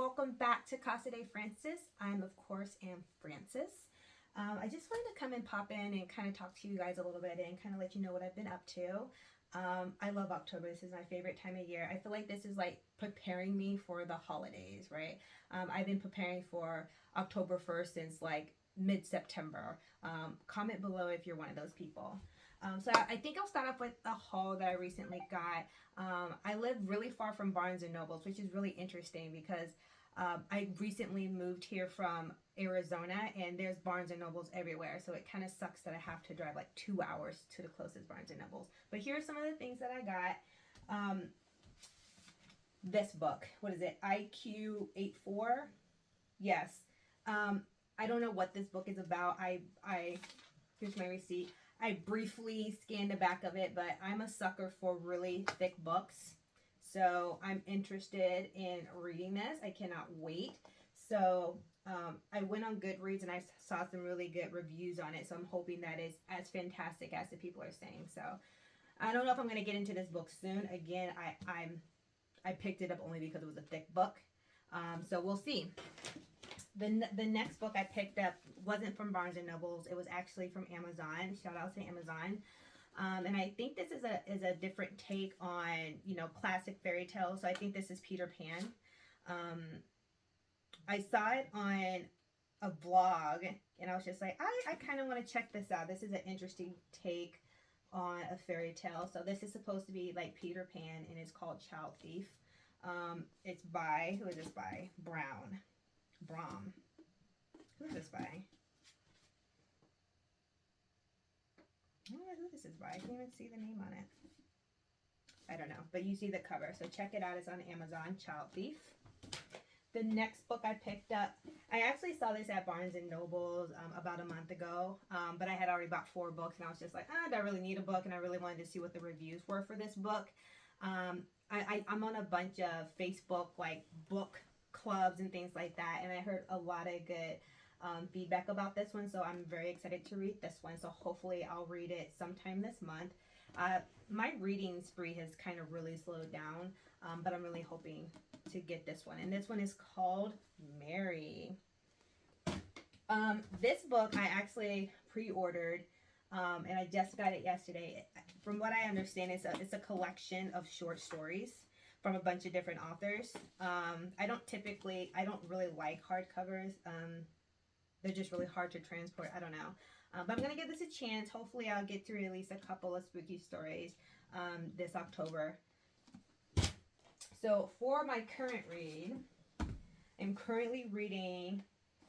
welcome back to Casa de Francis. I'm, of course, am Francis. I just wanted to come and pop in and kind of talk to you guys a little bit and kind of let you know what I've been up to. I love October. This is my favorite time of year. I feel like this is like preparing me for the holidays, right? I've been preparing for October 1st since like mid-September. Comment below if you're one of those people. So I think I'll start off with a haul that I recently got. I live really far from Barnes and Nobles, which is really interesting because I recently moved here from Arizona and there's Barnes and Nobles everywhere. So it kind of sucks that I have to drive like 2 hours to the closest Barnes and Nobles. But here are some of the things that I got. This book, what is it? IQ 84? Yes. I don't know what this book is about. Here's my receipt. I briefly scanned the back of it, but I'm a sucker for really thick books. So I'm interested in reading this. I cannot wait. So I went on Goodreads and I saw some really good reviews on it. So I'm hoping that it's as fantastic as the people are saying. So I don't know if I'm going to get into this book soon. Again, I picked it up only because it was a thick book. So we'll see. The next book I picked up wasn't from Barnes and Nobles. It was actually from Amazon. Shout out to Amazon. And I think this is a different take on, you know, classic fairy tales. So I think this is Peter Pan. I saw it on a blog and I was just like, I kind of want to check this out. This is an interesting take on a fairy tale. So this is supposed to be like Peter Pan and it's called Child Thief. It's by, who is this by? Brom. Who is this by? I don't know who this is by. I can't even see the name on it. I don't know, but you see the cover. So check it out. It's on Amazon, Child Thief. The next book I picked up, I actually saw this at Barnes and Nobles about a month ago, but I had already bought 4 books and I was just like, do I really need a book? And I really wanted to see what the reviews were for this book. I'm on a bunch of Facebook like book clubs and things like that, and I heard a lot of good feedback about this one, so I'm very excited to read this one. So hopefully I'll read it sometime this month. My reading spree has kind of really slowed down, but I'm really hoping to get this one, and this one is called Mary. This book I actually pre-ordered and I just got it yesterday. From what I understand, it's a collection of short stories from a bunch of different authors. I don't really like hardcovers. They're just really hard to transport. I don't know. But I'm going to give this a chance. Hopefully I'll get to release a couple of spooky stories this October. So for my current read, I'm currently reading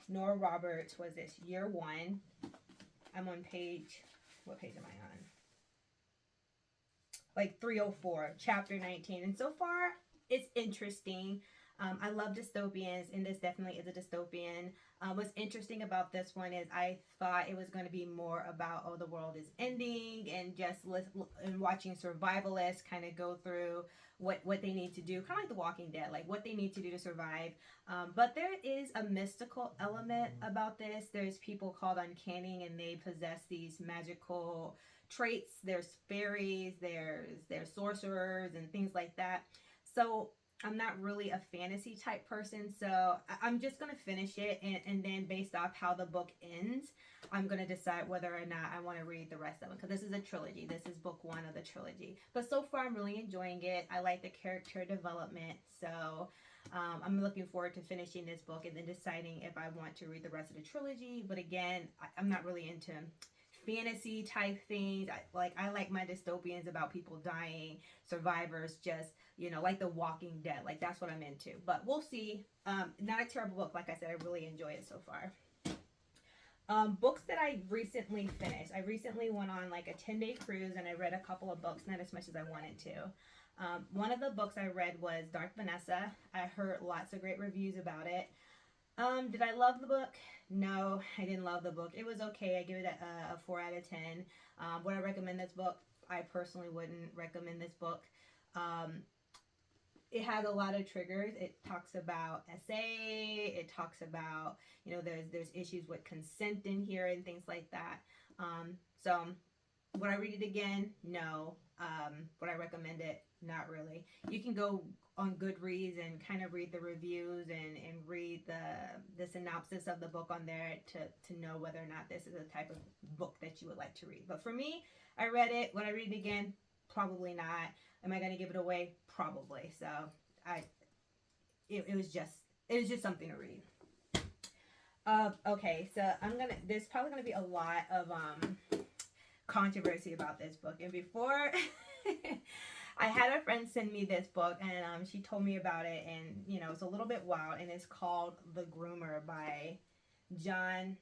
Nora Roberts, was this, Year 1. I'm on page, what page am I on? Like 304, chapter 19. And so far, it's interesting. I love dystopians, and this definitely is a dystopian. What's interesting about this one is I thought it was going to be more about, oh, the world is ending, and just and watching survivalists kind of go through what they need to do, kind of like The Walking Dead, like what they need to do to survive. But there is a mystical element about this. There's people called uncanny, and they possess these magical traits. There's fairies, there's sorcerers and things like that. So I'm not really a fantasy type person, so I'm just going to finish it, and then based off how the book ends, I'm going to decide whether or not I want to read the rest of it, because this is a trilogy. This is book 1 of the trilogy. But so far, I'm really enjoying it. I like the character development, so I'm looking forward to finishing this book and then deciding if I want to read the rest of the trilogy. But again, I'm not really into fantasy type things. I like my dystopians about people dying, survivors, just, you know, like The Walking Dead. Like, that's what I'm into. But we'll see. Not a terrible book. Like I said, I really enjoy it so far. Books that I recently finished. I recently went on like a 10-day cruise and I read a couple of books, not as much as I wanted to. One of the books I read was Dark Vanessa. I heard lots of great reviews about it. Did I love the book? No, I didn't love the book. It was okay. I give it a 4 out of 10. Would I recommend this book? I personally wouldn't recommend this book. It has a lot of triggers. It talks about SA. It talks about, you know, there's issues with consent in here and things like that. So would I read it again? No. Would I recommend it? Not really. You can go on Goodreads and kind of read the reviews and read the synopsis of the book on there to know whether or not this is a type of book that you would like to read. But for me, I read it. Would I read it again? Probably not. Am I going to give it away? Probably. So it was just something to read. Okay, so there's probably gonna be a lot of controversy about this book. And before I had a friend send me this book, and she told me about it, and you know, it's a little bit wild, and it's called The Groomer by John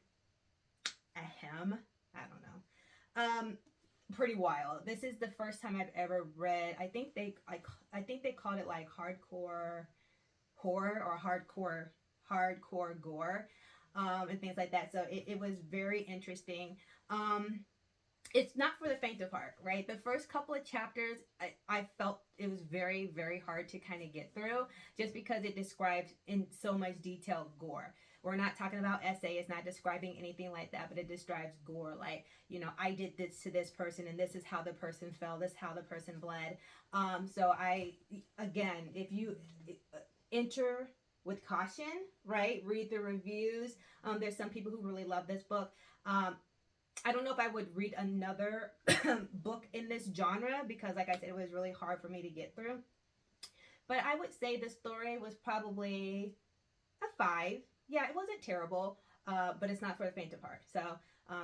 Ahem. I don't know. Pretty wild. This is the first time I've ever read. I think they called it like hardcore horror or hardcore gore. And things like that. So it was very interesting. It's not for the faint of heart, right? The first couple of chapters, I felt it was very, very hard to kind of get through just because it describes in so much detail gore. We're not talking about essay. It's not describing anything like that, but it describes gore. Like, you know, I did this to this person and this is how the person fell. This is how the person bled. So again, if you enter with caution, right? Read the reviews. There's some people who really love this book. I don't know if I would read another book in this genre because, like I said, it was really hard for me to get through. But I would say the story was probably a 5. Yeah, it wasn't terrible, but it's not for the faint of heart. So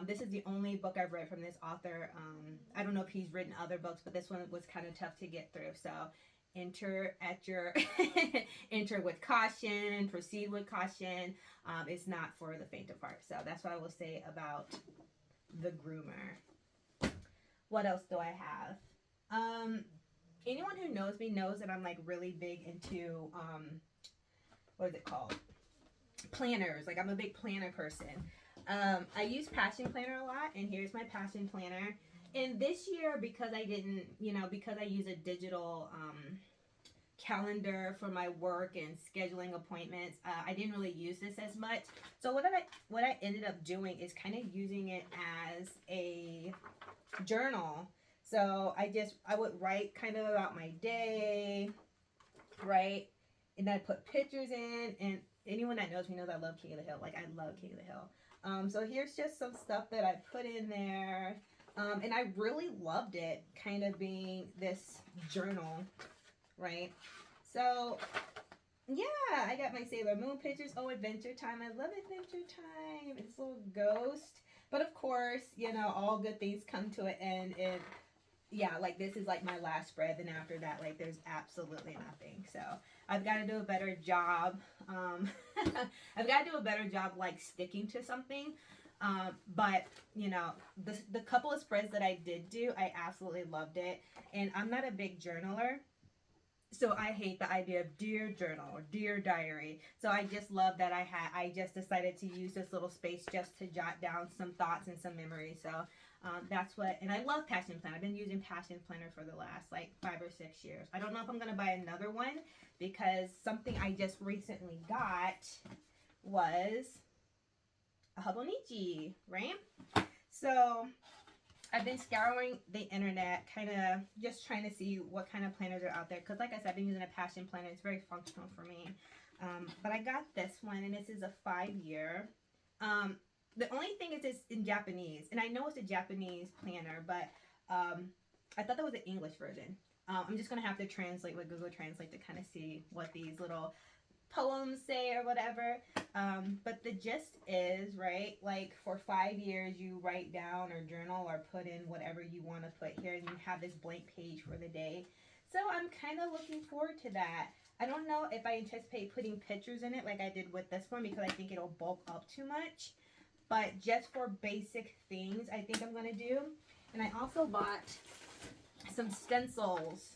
this is the only book I've read from this author. I don't know if he's written other books, but this one was kind of tough to get through. So enter with caution, proceed with caution. It's not for the faint of heart. So that's what I will say about The Groomer. What else do I have? Anyone who knows me knows that I'm like really big into what is it called? Planners. Like I'm a big planner person. I use Passion Planner a lot, and here's my Passion Planner. And this year, because I didn't, because I use a digital calendar for my work and scheduling appointments, I didn't really use this as much. So what I ended up doing is kind of using it as a journal. So I would write kind of about my day, right? And then I put pictures in, and anyone that knows me knows I love King of the Hill. Like, I love King of the Hill. So here's just some stuff that I put in there. And I really loved it kind of being this journal, right? So, yeah, I got my Sailor Moon pictures. Oh, Adventure Time. I love Adventure Time. It's a little ghost. But, of course, all good things come to an end. And, yeah, like, this is, like, my last spread. And after that, like, there's absolutely nothing. So, I've got to do a better job. I've got to do a better job, like, sticking to something. But, the couple of spreads that I did do, I absolutely loved it. And I'm not a big journaler. So I hate the idea of dear journal or dear diary. So I just love that I just decided to use this little space just to jot down some thoughts and some memories. So that's what, and I love Passion Planner. I've been using Passion Planner for the last like 5 or 6 years. I don't know if I'm going to buy another one because something I just recently got was a Hobonichi, right? So I've been scouring the internet, kind of just trying to see what kind of planners are out there. Because like I said, I've been using a Passion Planner. It's very functional for me. But I got this one, and this is a 5-year. The only thing is it's in Japanese. And I know it's a Japanese planner, but I thought that was an English version. I'm just going to have to translate with Google Translate to kind of see what these little poems say or whatever. But the gist is, right, like for 5 years you write down or journal or put in whatever you want to put here, and you have this blank page for the day. So I'm kind of looking forward to that. I don't know if I anticipate putting pictures in it like I did with this one because I think it'll bulk up too much. But just for basic things, I think I'm going to do. And I also bought some stencils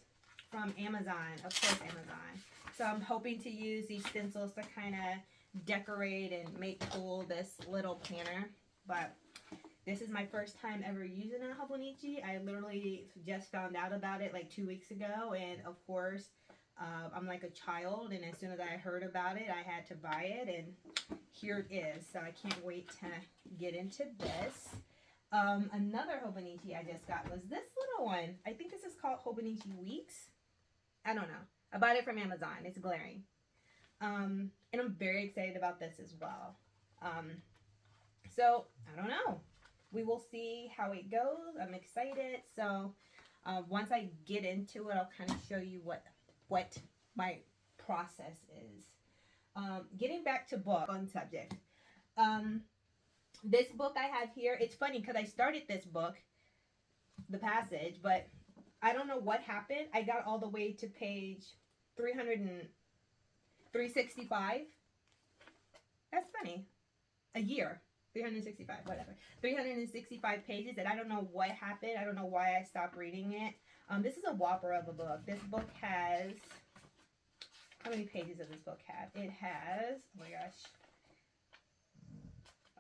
from Amazon, of course Amazon. So I'm hoping to use these stencils to kind of decorate and make cool this little planner. But this is my first time ever using a Hobonichi. I literally just found out about it like 2 weeks ago. And of course, I'm like a child. And as soon as I heard about it, I had to buy it. And here it is. So I can't wait to get into this. Another Hobonichi I just got was this little one. I think this is called Hobonichi Weeks. I don't know. I bought it from Amazon. It's glaring. And I'm very excited about this as well. So I don't know. We will see how it goes. I'm excited. So once I get into it, I'll kind of show you what my process is. Getting back to book on subject. This book I have here, it's funny because I started this book, the passage, but I don't know what happened. I got all the way to page 365. That's funny. A year. 365, whatever. 365 pages, and I don't know what happened. I don't know why I stopped reading it. This is a whopper of a book. This book has, how many pages does this book have? It has, oh my gosh.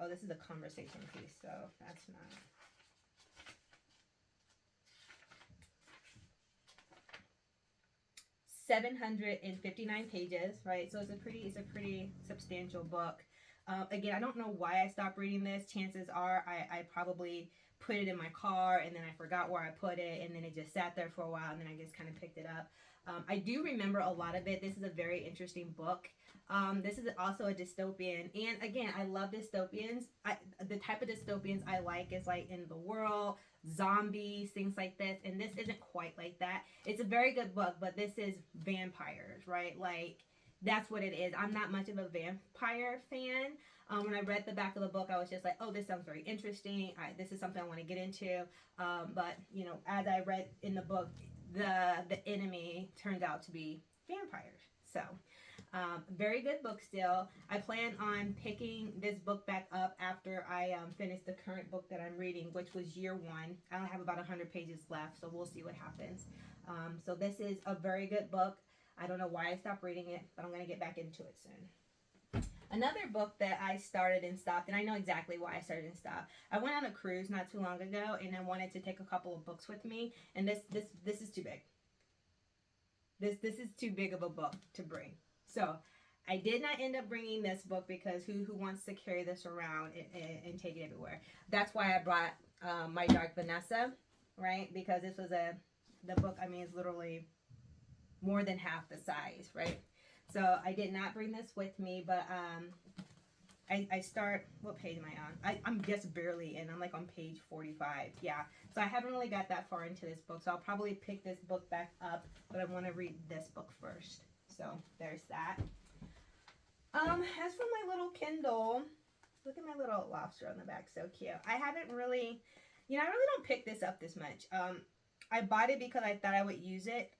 Oh, this is a conversation piece, so that's not. $759 pages, right? So it's a pretty substantial book. Again, I don't know why I stopped reading this. Chances are I probably put it in my car and then I forgot where I put it, and then it just sat there for a while, and then I just kind of picked it up. I do remember a lot of it. This is a very interesting book. This is also a dystopian, and again, I love dystopians. The type of dystopians I like is like in the world, zombies, things like this, and this isn't quite like that. It's a very good book, but this is vampires, right? Like, that's what it is. I'm not much of a vampire fan. When I read the back of the book, I was just like, oh, this sounds very interesting. This is something I want to get into. But, you know, as I read in the book, the enemy turned out to be vampires. So, very good book still. I plan on picking this book back up after I finish the current book that I'm reading, which was year 1. I only have about 100 pages left, so we'll see what happens. So this is a very good book. I don't know why I stopped reading it, but I'm going to get back into it soon. Another book that I started and stopped, and I know exactly why I started and stopped. I went on a cruise not too long ago, and I wanted to take a couple of books with me, and this is too big. This is too big of a book to bring. So I did not end up bringing this book because who wants to carry this around and take it everywhere? That's why I brought My Dark Vanessa, right? Because this was the book, I mean, is literally more than half the size, right? So I did not bring this with me, but I start, what page am I on? I'm just barely in. I'm like on page 45. Yeah. So I haven't really got that far into this book. So I'll probably pick this book back up, but I want to read this book first. So there's that. As for my little Kindle, look at my little lobster on the back. So cute. I haven't really, I really don't pick this up this much. I bought it because I thought I would use it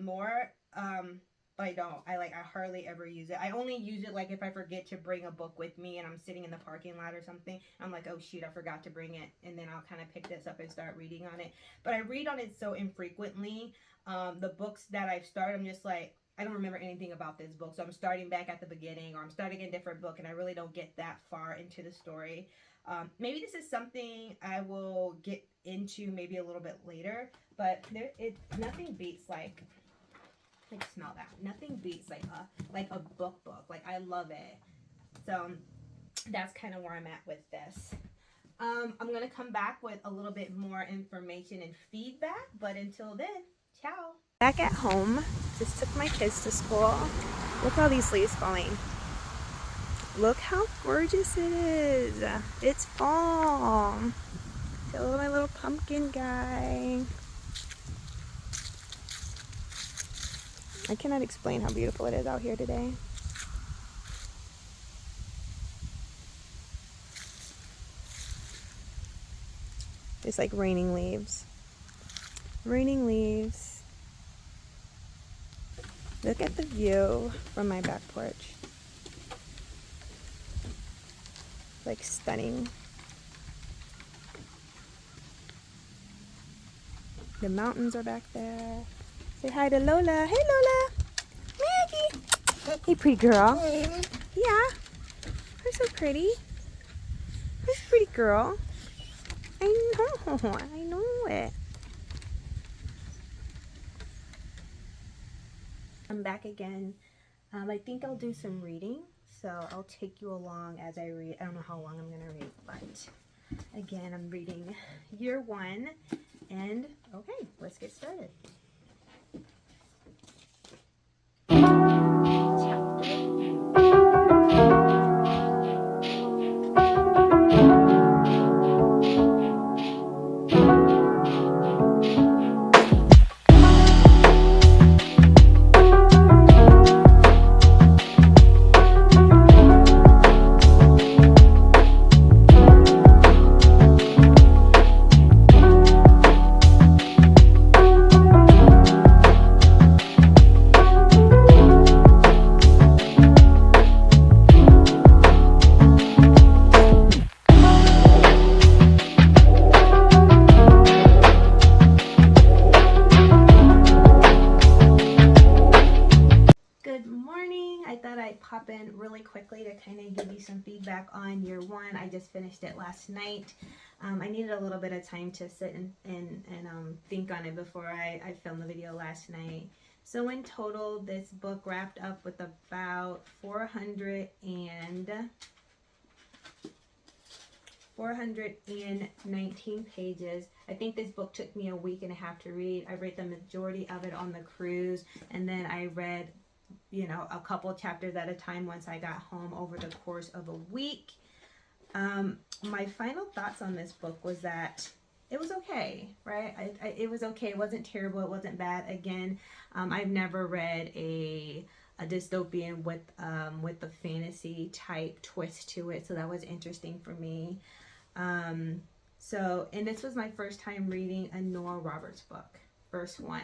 more. But I don't. I hardly ever use it. I only use it like if I forget to bring a book with me and I'm sitting in the parking lot or something. I'm like, oh shoot, I forgot to bring it. And then I'll kind of pick this up and start reading on it. But I read on it so infrequently. The books that I've started, I'm just like, I don't remember anything about this book. So I'm starting back at the beginning, or I'm starting a different book and I really don't get that far into the story. Maybe this is something I will get into maybe a little bit later. But nothing beats like smell that. Nothing beats like a book. Like, I love it. So that's kind of where I'm at with this. I'm gonna come back with a little bit more information and feedback, but until then, ciao. Back at home, just took my kids to school. Look at all these leaves falling. Look how gorgeous it is. It's fall. Hello, my little pumpkin guy. I cannot explain how beautiful it is out here today. It's like raining leaves. Raining leaves. Look at the view from my back porch. Like stunning. The mountains are back there. Say hi to Lola. Hey, Lola. Maggie. Hey, pretty girl. Yeah. You're so pretty. You're a pretty girl. I know it. I'm back again. I think I'll do some reading. So I'll take you along as I read. I don't know how long I'm going to read, but again, I'm reading year 1. And okay, let's get started. one really quickly to kind of give you some feedback on year one. I just finished it last night. I needed a little bit of time to sit and think on it before I filmed the video last night. So in total, this book wrapped up with about 419 pages. I think this book took me a week and a half to read. I read the majority of it on the cruise, and then I read, you know, a couple chapters at a time once I got home over the course of a week. My final thoughts on this book was that it was okay, right? It was okay. It wasn't terrible. It wasn't bad. Again, I've never read a dystopian with a fantasy type twist to it, so that was interesting for me. And this was my first time reading a Nora Roberts book, first one.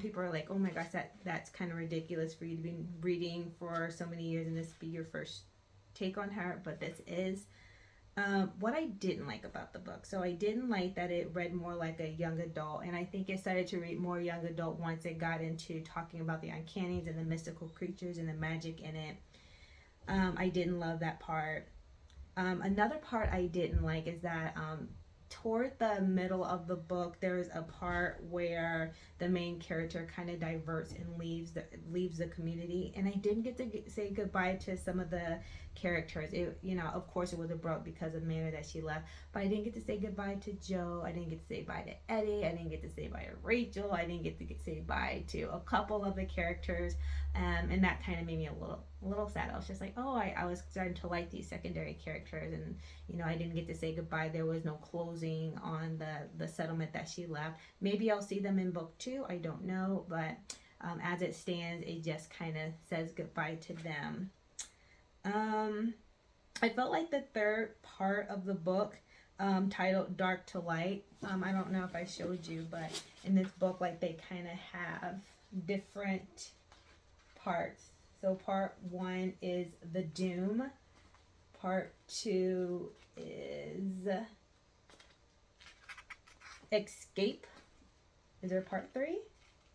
People are like, oh my gosh, that's kind of ridiculous for you to be reading for so many years and this be your first take on her, but this is. What I didn't like about the book, so I didn't like that it read more like a young adult, and I think it started to read more young adult once it got into talking about the uncannies and the mystical creatures and the magic in it. I didn't love that part. Another part I didn't like is that toward the middle of the book, there's a part where the main character kind of diverts and leaves the community, and I didn't get to say goodbye to some of the characters. It, you know, of course it was abrupt because of the manner that she left, but I didn't get to say goodbye to Joe. I didn't get to say bye to Eddie. I didn't get to say bye to Rachel. I didn't get to say bye to a couple of the characters, and that kind of made me a little sad. I was just like, oh, I was starting to like these secondary characters, and you know, I didn't get to say goodbye. There was no closing on the settlement that she left. Maybe I'll see them in book 2. I don't know, but as it stands, it just kind of says goodbye to them. I felt like the third part of the book, titled Dark to Light, I don't know if I showed you, but in this book, like, they kind of have different parts. So part 1 is the doom. Part 2 is escape. Is there part 3?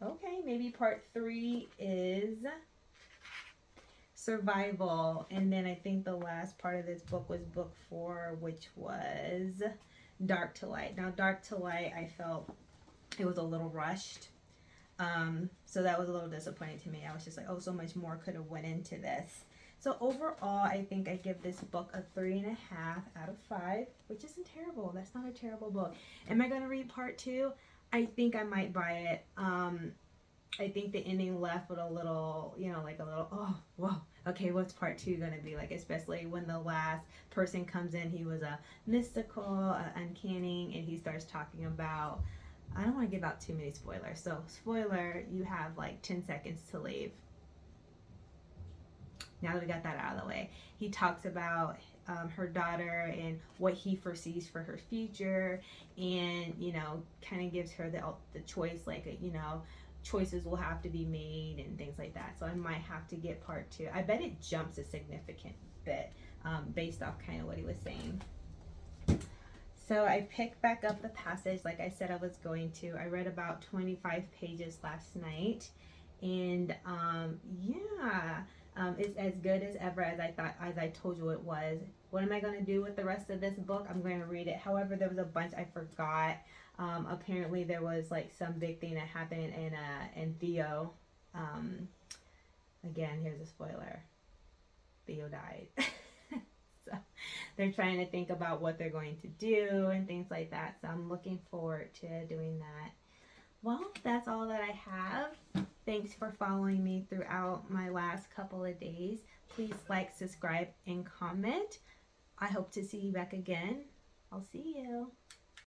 Okay, maybe part 3 is survival. And then I think the last part of this book was book 4, which was Dark to Light. Now, Dark to Light, I felt it was a little rushed. So that was a little disappointing to me. I was just like, oh, so much more could have went into this. So overall, I think I give this book a 3.5 out of 5, which isn't terrible. That's not a terrible book. Am I going to read part 2? I think I might buy it. I think the ending left with a little, you know, like a little, oh, whoa, okay, what's part 2 going to be like? Especially when the last person comes in, he was a mystical, uncanny, and he starts talking about, I don't want to give out too many spoilers. So, spoiler, you have like 10 seconds to leave. Now that we got that out of the way, he talks about her daughter and what he foresees for her future, and, you know, kind of gives her the choice, like, you know, choices will have to be made and things like that. So I might have to get part 2. I bet it jumps a significant bit based off kind of what he was saying. So I picked back up the passage like I said I was going to. I read about 25 pages last night, and yeah, it's as good as ever as I told you it was. What am I going to do with the rest of this book? I'm going to read it. However, there was a bunch I forgot. Apparently there was like some big thing that happened in Theo. Again, here's a spoiler. Theo died. So they're trying to think about what they're going to do and things like that. So I'm looking forward to doing that. Well, that's all that I have. Thanks for following me throughout my last couple of days. Please like, subscribe, and comment. I hope to see you back again. I'll see you.